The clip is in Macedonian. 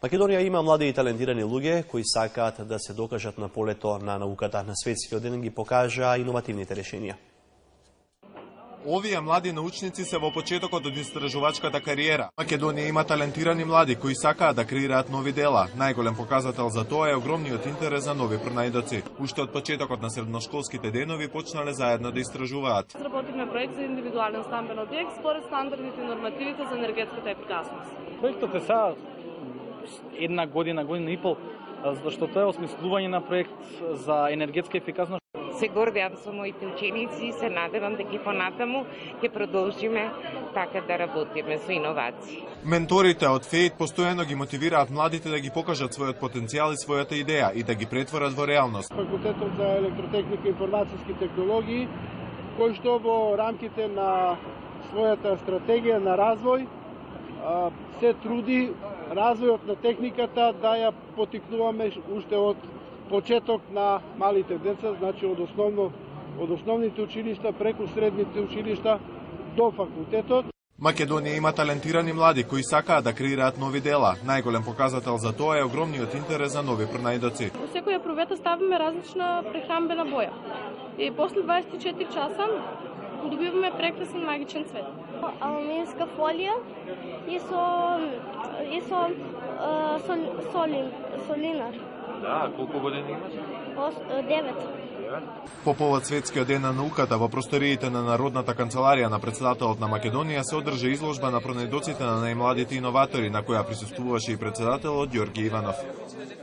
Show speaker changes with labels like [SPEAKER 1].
[SPEAKER 1] Македонија има млади и талентирани луѓе кои сакаат да се докажат на полето на науката. На светскиот ден ги покажа иновативните решенија.
[SPEAKER 2] Овие млади научници се во почетокот од истражувачката кариера. Македонија има талентирани млади кои сакаат да креираат нови дела. Најголем показател за тоа е огромниот интерес за нови пронајдоци. Уште од почетокот на средношколските денови почнале заедно да истражуваат.
[SPEAKER 3] Работиме проект за индивидуален стамбен објект според стандардите и нормативите за енергетската ефикасност.
[SPEAKER 4] Проектот е сега една година и пол, зашто тоа е осмислување на проект за енергетска ефикасност.
[SPEAKER 5] Се гордеам со моите ученици и се надевам дека понатаму ќе продолжиме така да работиме со иновации.
[SPEAKER 2] Менторите од ФЕИТ постојано ги мотивираат младите да ги покажат својот потенцијал и својата идеја и да ги претворат во реалност.
[SPEAKER 6] Факултетот за електротехника и информацијски технологии, кој што во рамките на својата стратегија на развој се труди развојот на техниката да ја потикнуваме уште од почеток на малите деца, значи од основните училишта преку средните училишта до факултетот.
[SPEAKER 2] Македонија има талентирани млади кои сакаат да креираат нови дела. Најголем показател за тоа е огромниот интерес за нови пронајдоци.
[SPEAKER 3] Во секоја провета ставиме различна прехранбена боја. И после 24 часа добиваме прекрасен магичен цвет.
[SPEAKER 7] Алуминска фолија и со солинар.
[SPEAKER 8] Да, колку години имаш?
[SPEAKER 7] 9.
[SPEAKER 2] По повод Светскиот ден на науката во просториите на Народната канцеларија на председателот на Македонија се одржа изложба на пронајдоците на најмладите иноватори, на која присуствуваше и председателот Ѓорги Иванов.